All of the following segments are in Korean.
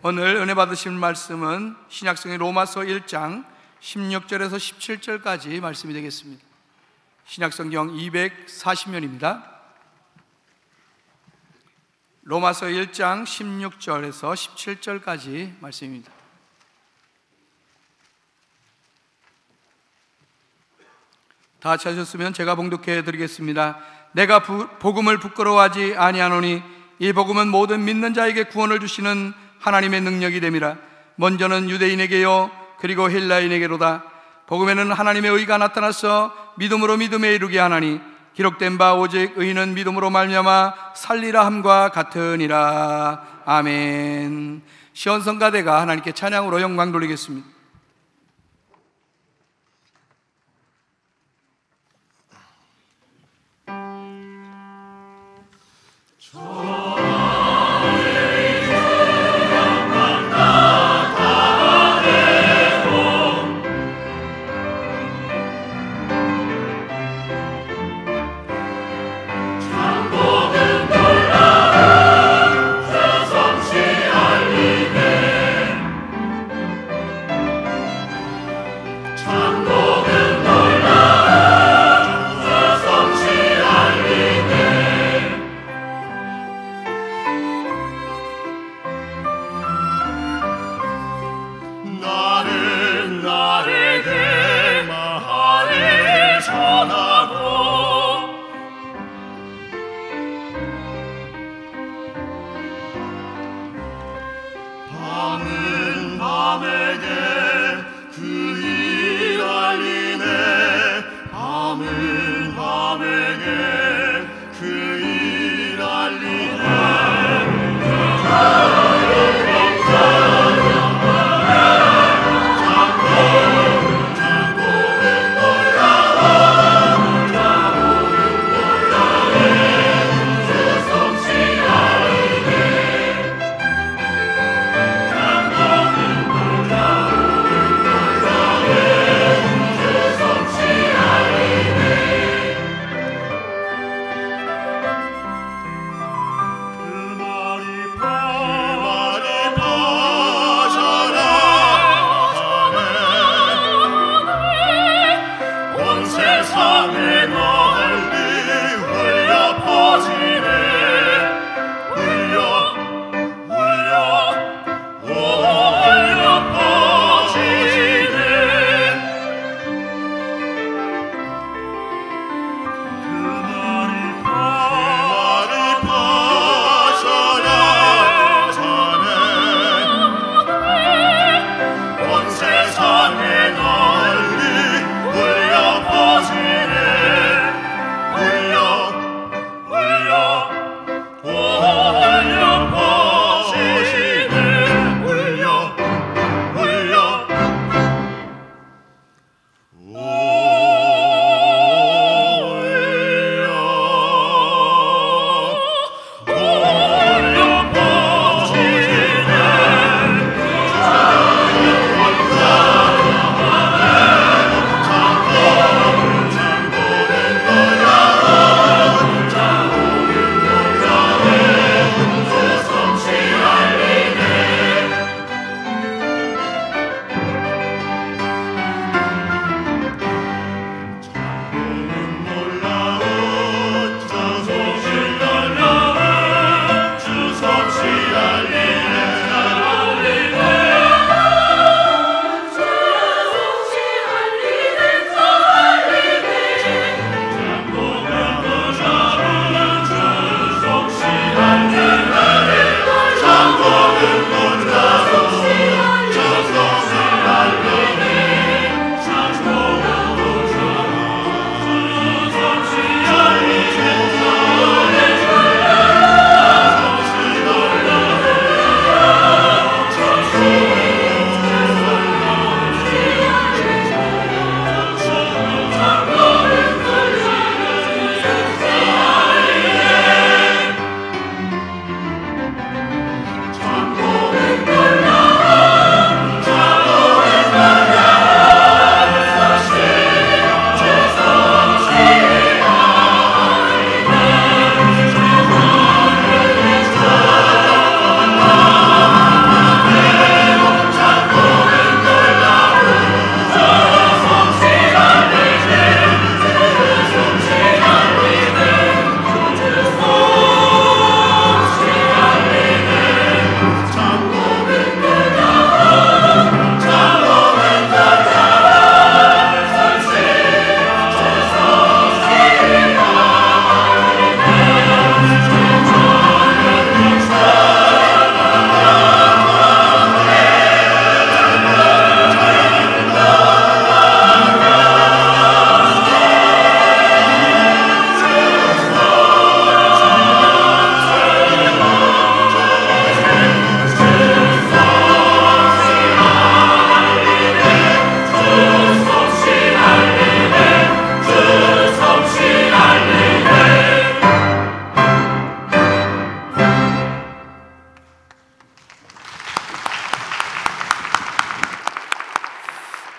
오늘 은혜 받으실 말씀은 신약성의 로마서 1장 16절에서 17절까지 말씀이 되겠습니다. 신약성경 240면입니다. 로마서 1장 16절에서 17절까지 말씀입니다. 다 찾으셨으면 제가 봉독해 드리겠습니다. 내가 복음을 부끄러워하지 아니하노니 이 복음은 모든 믿는 자에게 구원을 주시는 하나님의 능력이 됨이라. 먼저는 유대인에게요 그리고 헬라인에게로다. 복음에는 하나님의 의가 나타나서 믿음으로 믿음에 이르게 하나니 기록된 바 오직 의인은 믿음으로 말미암아 살리라 함과 같으니라. 아멘. 시온성가대가 하나님께 찬양으로 영광 돌리겠습니다.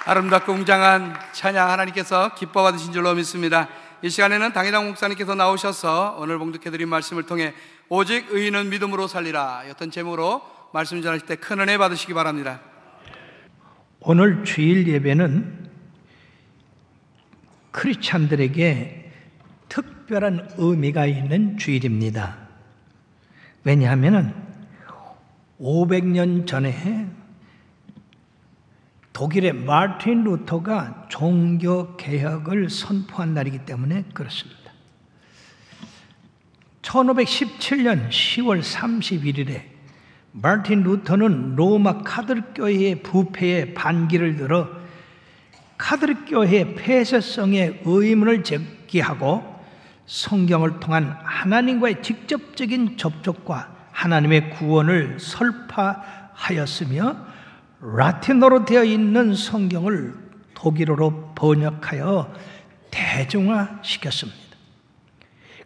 아름답고 웅장한 찬양 하나님께서 기뻐 받으신 줄로 믿습니다. 이 시간에는 당회장 목사님께서 나오셔서 오늘 봉독해드린 말씀을 통해 오직 의인은 믿음으로 살리라 어떤 제목으로 말씀 전하실 때 큰 은혜 받으시기 바랍니다. 오늘 주일 예배는 크리스찬들에게 특별한 의미가 있는 주일입니다. 왜냐하면 500년 전에 독일의 마르틴 루터가 종교개혁을 선포한 날이기 때문에 그렇습니다. 1517년 10월 31일에 마르틴 루터는 로마 카톨릭교회의 부패에 반기를 들어 카톨릭교회의 폐쇄성의 의문을 제기하고 성경을 통한 하나님과의 직접적인 접촉과 하나님의 구원을 설파하였으며 라틴어로 되어 있는 성경을 독일어로 번역하여 대중화시켰습니다.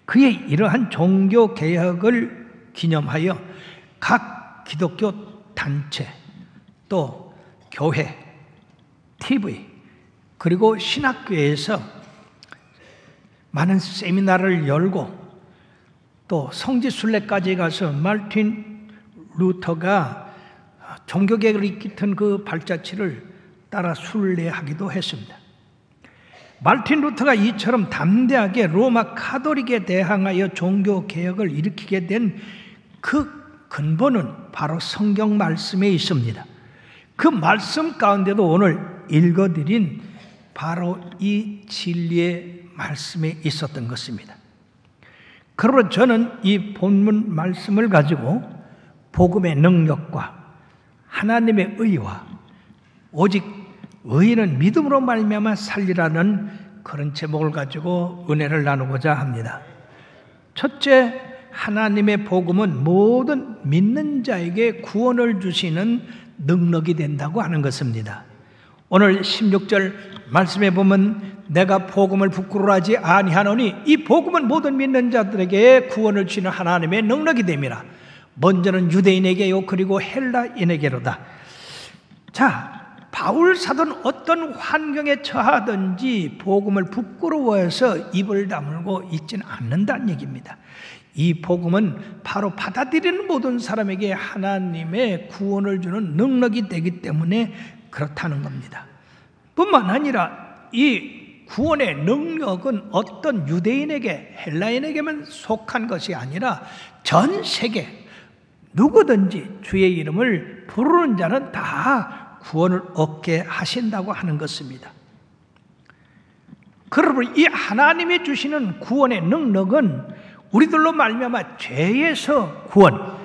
그의 이러한 종교개혁을 기념하여 각 기독교 단체, 또 교회, TV, 그리고 신학교에서 많은 세미나를 열고 또 성지순례까지 가서 마르틴 루터가 종교개혁을 이끌던 그 발자취를 따라 순례하기도 했습니다. 마르틴 루터가 이처럼 담대하게 로마 카톨릭에 대항하여 종교개혁을 일으키게 된 그 근본은 바로 성경 말씀에 있습니다. 그 말씀 가운데도 오늘 읽어드린 바로 이 진리의 말씀에 있었던 것입니다. 그러므로 저는 이 본문 말씀을 가지고 복음의 능력과 하나님의 의와 오직 의인은 믿음으로 말미암아 살리라는 그런 제목을 가지고 은혜를 나누고자 합니다. 첫째, 하나님의 복음은 모든 믿는 자에게 구원을 주시는 능력이 된다고 하는 것입니다. 오늘 16절 말씀에 보면 내가 복음을 부끄러워하지 아니하노니 이 복음은 모든 믿는 자들에게 구원을 주시는 하나님의 능력이 됨이라. 먼저는 유대인에게요 그리고 헬라인에게로다. 자, 바울 사도는 어떤 환경에 처하든지 복음을 부끄러워해서 입을 다물고 있지는 않는다는 얘기입니다. 이 복음은 바로 받아들이는 모든 사람에게 하나님의 구원을 주는 능력이 되기 때문에 그렇다는 겁니다. 뿐만 아니라 이 구원의 능력은 어떤 유대인에게 헬라인에게만 속한 것이 아니라 전 세계 누구든지 주의 이름을 부르는 자는 다 구원을 얻게 하신다고 하는 것입니다. 그러므로 이 하나님이 주시는 구원의 능력은 우리들로 말미암아 죄에서 구원,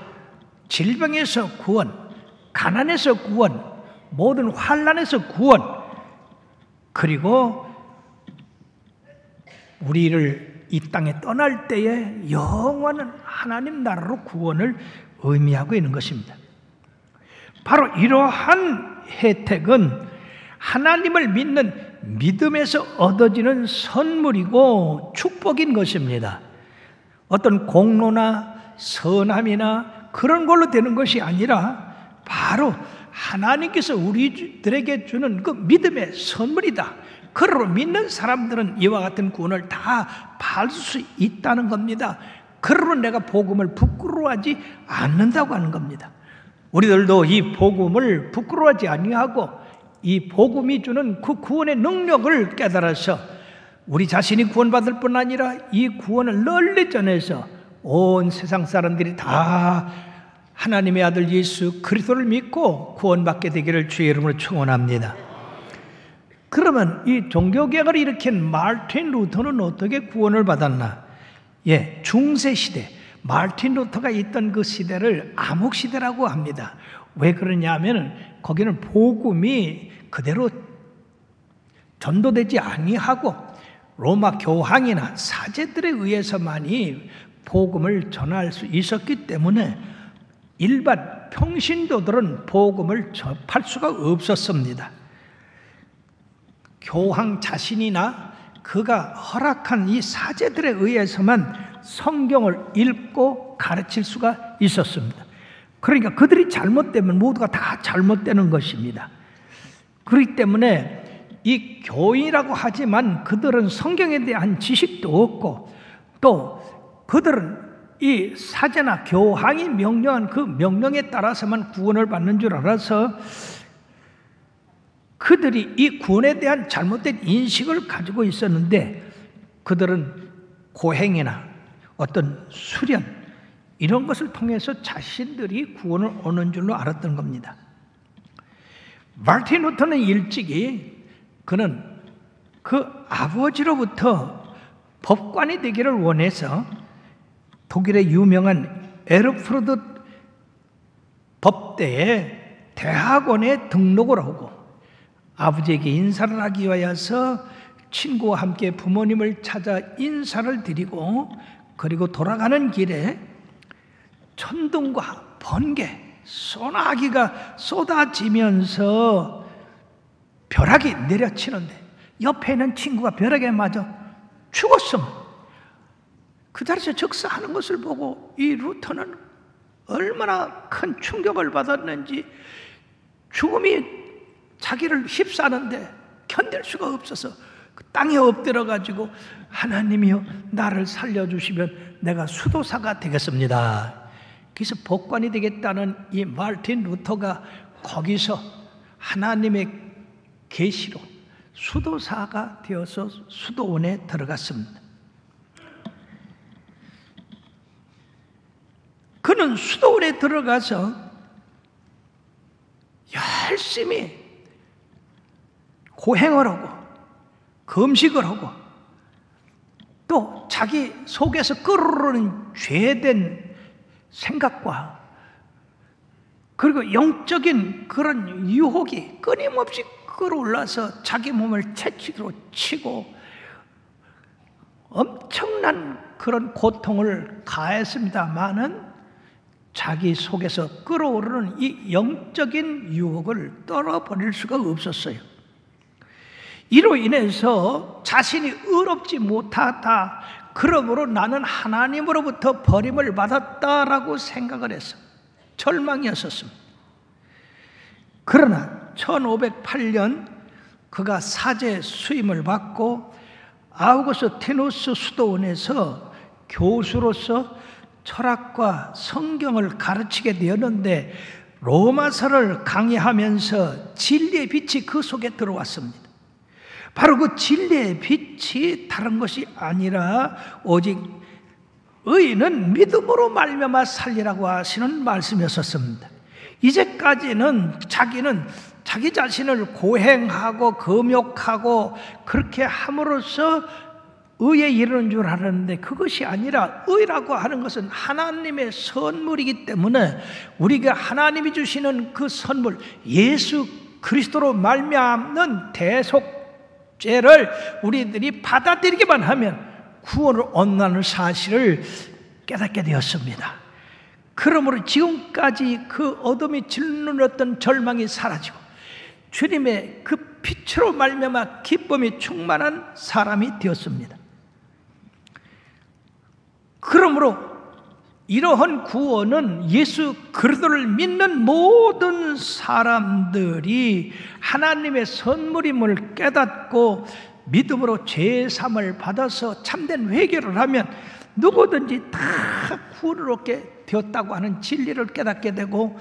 질병에서 구원, 가난에서 구원, 모든 환난에서 구원, 그리고 우리를 이 땅에 떠날 때에 영원한 하나님 나라로 구원을 의미하고 있는 것입니다. 바로 이러한 혜택은 하나님을 믿는 믿음에서 얻어지는 선물이고 축복인 것입니다. 어떤 공로나 선함이나 그런 걸로 되는 것이 아니라 바로 하나님께서 우리들에게 주는 그 믿음의 선물이다. 그러므로 믿는 사람들은 이와 같은 구원을 다 받을 수 있다는 겁니다. 그러므로 내가 복음을 부끄러워하지 않는다고 하는 겁니다. 우리들도 이 복음을 부끄러워하지 아니하고 이 복음이 주는 그 구원의 능력을 깨달아서 우리 자신이 구원받을 뿐 아니라 이 구원을 널리 전해서 온 세상 사람들이 다 하나님의 아들 예수 그리스도를 믿고 구원받게 되기를 주의 이름으로 축원합니다. 그러면 이 종교개혁을 일으킨 마르틴 루터는 어떻게 구원을 받았나? 중세시대 마르틴 루터가 있던 그 시대를 암흑시대라고 합니다. 왜 그러냐 하면 거기는 복음이 그대로 전도되지 아니하고 로마 교황이나 사제들에 의해서만이 복음을 전할 수 있었기 때문에 일반 평신도들은 복음을 접할 수가 없었습니다. 교황 자신이나 그가 허락한 이 사제들에 의해서만 성경을 읽고 가르칠 수가 있었습니다. 그러니까 그들이 잘못되면 모두가 다 잘못되는 것입니다. 그렇기 때문에 이 교인이라고 하지만 그들은 성경에 대한 지식도 없고 또 그들은 이 사제나 교황이 명령한 그 명령에 따라서만 구원을 받는 줄 알아서 그들이 이 구원에 대한 잘못된 인식을 가지고 있었는데 그들은 고행이나 어떤 수련 이런 것을 통해서 자신들이 구원을 얻는 줄로 알았던 겁니다. 마르틴 루터는 일찍이 그는 그 아버지로부터 법관이 되기를 원해서 독일의 유명한 에르푸르트 법대에 대학원에 등록을 하고 아버지에게 인사를 하기 위하여서 친구와 함께 부모님을 찾아 인사를 드리고 그리고 돌아가는 길에 천둥과 번개, 소나기가 쏟아지면서 벼락이 내려치는데 옆에 있는 친구가 벼락에 맞아 죽었음. 그 자리에서 즉사하는 것을 보고 이 루터는 얼마나 큰 충격을 받았는지 죽음이 자기를 휩싸는데 견딜 수가 없어서 그 땅에 엎드려가지고 하나님이여 나를 살려주시면 내가 수도사가 되겠습니다. 그래서 법관이 되겠다는 이 마르틴 루터가 거기서 하나님의 계시로 수도사가 되어서 수도원에 들어갔습니다. 그는 수도원에 들어가서 열심히 고행을 하고 금식을 하고 또 자기 속에서 끓어오르는 죄된 생각과 그리고 영적인 그런 유혹이 끊임없이 끌어올라서 자기 몸을 채찍으로 치고 엄청난 그런 고통을 가했습니다마는 자기 속에서 끌어오르는 이 영적인 유혹을 떨어버릴 수가 없었어요. 이로 인해서 자신이 의롭지 못하다, 그러므로 나는 하나님으로부터 버림을 받았다라고 생각을 했어. 절망이었었습니다. 그러나 1508년 그가 사제 수임을 받고 아우구스티누스 수도원에서 교수로서 철학과 성경을 가르치게 되었는데 로마서를 강의하면서 진리의 빛이 그 속에 들어왔습니다. 바로 그 진리의 빛이 다른 것이 아니라 오직 의인은 믿음으로 말미암아 살리라고 하시는 말씀이었습니다. 이제까지는 자기는 자기 자신을 고행하고 금욕하고 그렇게 함으로써 의에 이르는 줄 알았는데 그것이 아니라 의라고 하는 것은 하나님의 선물이기 때문에 우리가 하나님이 주시는 그 선물 예수 그리스도로 말미암는 대속죄를 우리들이 받아들이기만 하면 구원을 얻는다는 사실을 깨닫게 되었습니다. 그러므로 지금까지 그 어둠이 짓눌렀던 절망이 사라지고 주님의 그 빛으로 말미암아 기쁨이 충만한 사람이 되었습니다. 그러므로 이러한 구원은 예수 그리스도를 믿는 모든 사람들이 하나님의 선물임을 깨닫고 믿음으로 죄사함을 받아서 참된 회개를 하면 누구든지 다 구원을 얻게 되었다고 하는 진리를 깨닫게 되고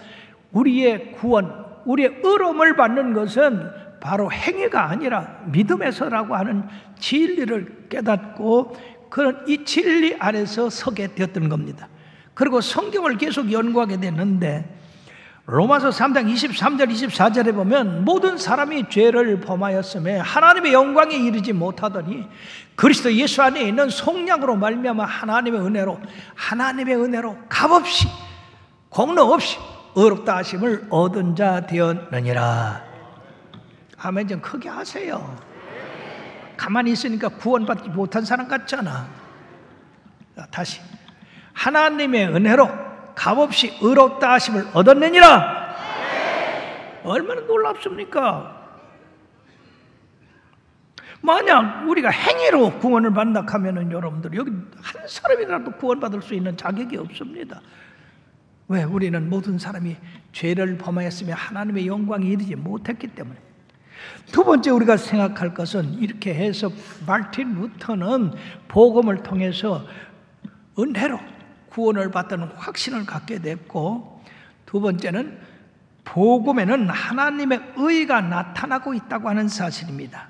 우리의 구원, 우리의 의로움을 받는 것은 바로 행위가 아니라 믿음에서라고 하는 진리를 깨닫고 그런 이 진리 안에서 서게 되었던 겁니다. 그리고 성경을 계속 연구하게 됐는데 로마서 3장 23절 24절에 보면 모든 사람이 죄를 범하였음에 하나님의 영광에 이르지 못하더니 그리스도 예수 안에 있는 속량으로 말미암아 하나님의 은혜로 값없이 공로 없이 의롭다 하심을 얻은 자 되었느니라. 아멘. 좀 크게 하세요. 가만히 있으니까 구원받지 못한 사람 같잖아. 다시 하나님의 은혜로 값없이 의롭다 하심을 얻었느니라. 얼마나 놀랍습니까? 만약 우리가 행위로 구원을 받는다 하면은 여러분들 여기 한 사람이라도 구원받을 수 있는 자격이 없습니다. 왜? 우리는 모든 사람이 죄를 범하였으며 하나님의 영광에 이르지 못했기 때문에. 두 번째 우리가 생각할 것은 이렇게 해서 마르틴 루터는 복음을 통해서 은혜로 구원을 받다는 확신을 갖게 됐고, 두 번째는 복음에는 하나님의 의가 나타나고 있다고 하는 사실입니다.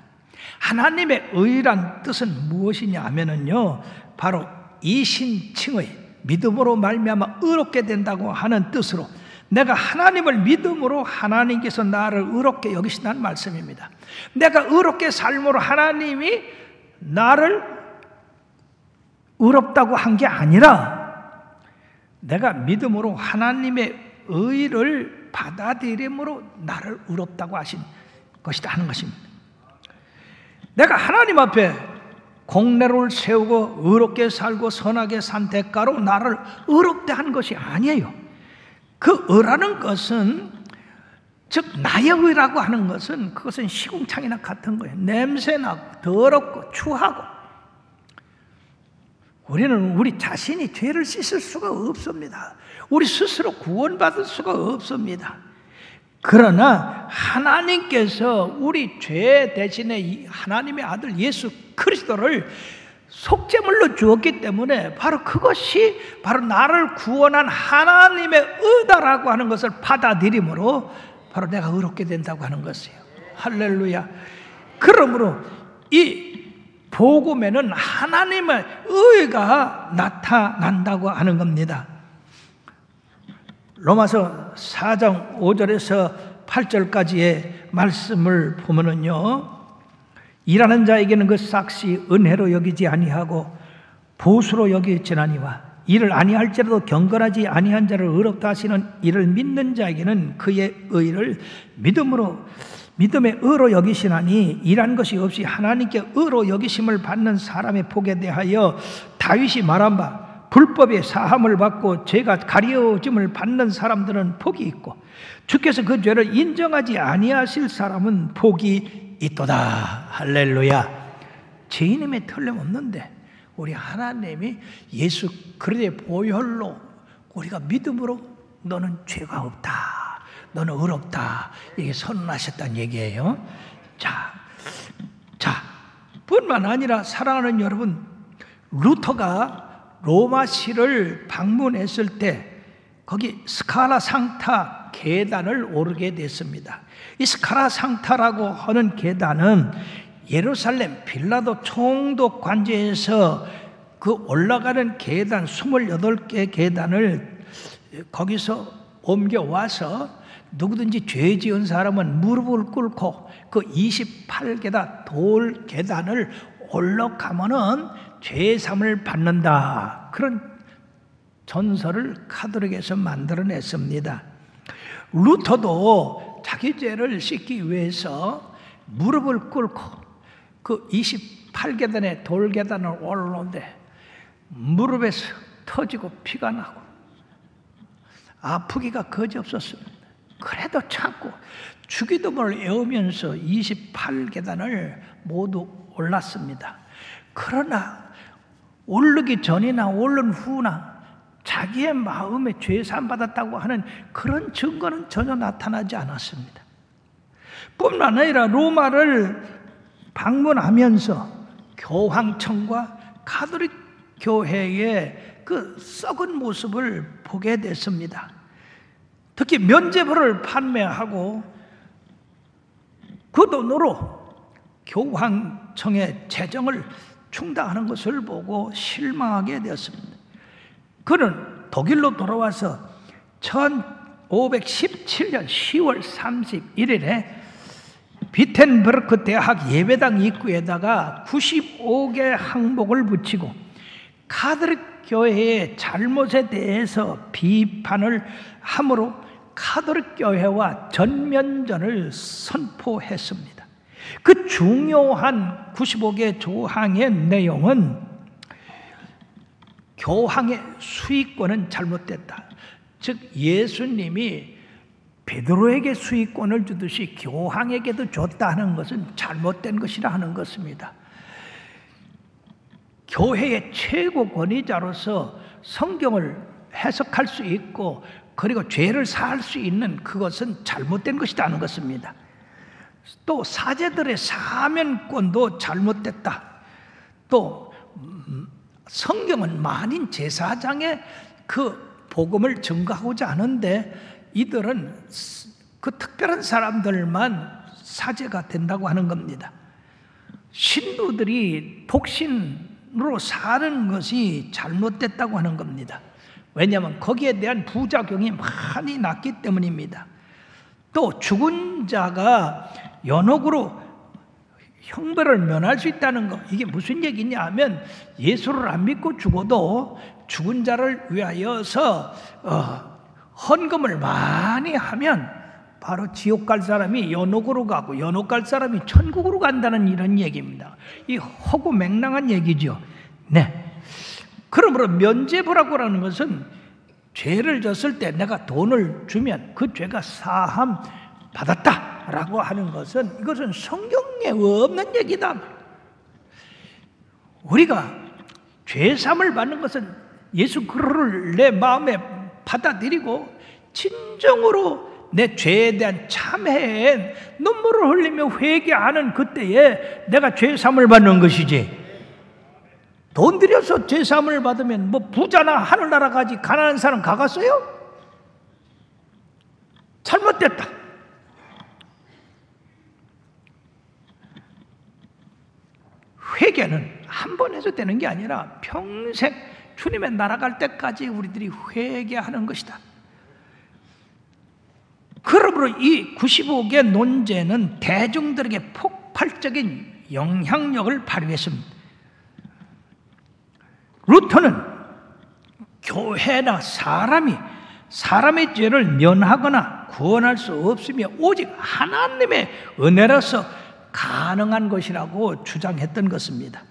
하나님의 의란 뜻은 무엇이냐 하면은요, 바로 이신칭의 믿음으로 말미암아 의롭게 된다고 하는 뜻으로, 내가 하나님을 믿음으로 하나님께서 나를 의롭게 여기신다는 말씀입니다. 내가 의롭게 삶으로 하나님이 나를 의롭다고 한 게 아니라 내가 믿음으로 하나님의 의를 받아들임으로 나를 의롭다고 하신 것이다 하는 것입니다. 내가 하나님 앞에 공례를 세우고 의롭게 살고 선하게 산 대가로 나를 의롭게 한 것이 아니에요. 그 의라는 것은, 즉 나의 의라고 하는 것은, 그것은 시궁창이나 같은 거예요. 냄새나고 더럽고 추하고, 우리는 우리 자신이 죄를 씻을 수가 없습니다. 우리 스스로 구원받을 수가 없습니다. 그러나 하나님께서 우리 죄 대신에 하나님의 아들 예수 그리스도를 속죄물로 주었기 때문에 바로 그것이 바로 나를 구원한 하나님의 의다라고 하는 것을 받아들임으로 바로 내가 의롭게 된다고 하는 것이에요. 할렐루야. 그러므로 이 복음에는 하나님의 의가 나타난다고 하는 겁니다. 로마서 4장 5절에서 8절까지의 말씀을 보면은요, 일하는 자에게는 그 삭시 은혜로 여기지 아니하고 보수로 여기지나니와 이를 아니할지라도 경건하지 아니한 자를 의롭다 하시는 이를 믿는 자에게는 그의 의를 믿음의 의로 여기시나니, 일한 것이 없이 하나님께 의로 여기심을 받는 사람의 복에 대하여 다윗이 말한 바 불법의 사함을 받고 죄가 가려짐을 받는 사람들은 복이 있고 주께서 그 죄를 인정하지 아니하실 사람은 복이 있도다. 할렐루야. 죄인임에 틀림없는데 우리 하나님이 예수 그리스도의 보혈로 우리가 믿음으로 너는 죄가 없다, 너는 의롭다, 이게 선언하셨다는 얘기예요. 자, 뿐만 아니라 사랑하는 여러분, 루터가 로마시를 방문했을 때 거기 스카라 상타 계단을 오르게 됐습니다. 이 스카라 상타라고 하는 계단은 예루살렘 빌라도 총독 관제에서 그 올라가는 계단 28개 계단을 거기서 옮겨와서 누구든지 죄 지은 사람은 무릎을 꿇고 그 28계단 돌 계단을 올라가면은 죄삼을 받는다, 그런 전설을 카톨릭에서 만들어냈습니다. 루터도 자기 죄를 씻기 위해서 무릎을 꿇고 그 28계단의 돌계단을 올라오는데 무릎에서 터지고 피가 나고 아프기가 거지없었습니다. 그래도 참고 주기도문을 외우면서 28계단을 모두 올랐습니다. 그러나 오르기 전이나 오른 후나 자기의 마음에 죄사함 받았다고 하는 그런 증거는 전혀 나타나지 않았습니다. 뿐만 아니라 로마를 방문하면서 교황청과 가톨릭 교회의 그 썩은 모습을 보게 됐습니다. 특히 면죄부를 판매하고 그 돈으로 교황청의 재정을 충당하는 것을 보고 실망하게 되었습니다. 그는 독일로 돌아와서 1517년 10월 31일에 비텐베르크 대학 예배당 입구에다가 95개 항목을 붙이고 카톨릭 교회의 잘못에 대해서 비판을 함으로 카톨릭 교회와 전면전을 선포했습니다. 그 중요한 95개 조항의 내용은 교황의 수익권은 잘못됐다. 즉 예수님이 베드로에게 수익권을 주듯이 교황에게도 줬다는 것은 잘못된 것이라 하는 것입니다. 교회의 최고 권위자로서 성경을 해석할 수 있고 그리고 죄를 사할 수 있는 그것은 잘못된 것이라는 것입니다. 또 사제들의 사면권도 잘못됐다. 또 성경은 만인 제사장의 그 복음을 증거하고자 하는데 이들은 그 특별한 사람들만 사제가 된다고 하는 겁니다. 신도들이 독신으로 사는 것이 잘못됐다고 하는 겁니다. 왜냐하면 거기에 대한 부작용이 많이 났기 때문입니다. 또 죽은 자가 연옥으로 형벌을 면할 수 있다는 것, 이게 무슨 얘기냐 하면 예수를 안 믿고 죽어도 죽은 자를 위하여서 헌금을 많이 하면 바로 지옥 갈 사람이 연옥으로 가고 연옥 갈 사람이 천국으로 간다는 이런 얘기입니다. 이 허구 맹랑한 얘기죠. 네. 그러므로 면죄부라고 하는 것은 죄를 졌을 때 내가 돈을 주면 그 죄가 사함 받았다라고 하는 것은 이것은 성경에 없는 얘기다. 우리가 죄사함을 받는 것은 예수 그리스도를 내 마음에 받아들이고 진정으로 내 죄에 대한 참회에 눈물을 흘리며 회개하는 그때에 내가 죄사함을 받는 것이지, 돈 들여서 죄사함을 받으면 뭐 부자나 하늘나라 가지 가난한 사람 가갔어요? 잘못됐다. 회개는 한 번 해서 되는 게 아니라 평생 주님의 나라 갈 때까지 우리들이 회개하는 것이다. 그러므로 이 95개 논제는 대중들에게 폭발적인 영향력을 발휘했습니다. 루터는 교회나 사람의 죄를 면하거나 구원할 수 없으며 오직 하나님의 은혜로서 가능한 것이라고 주장했던 것입니다.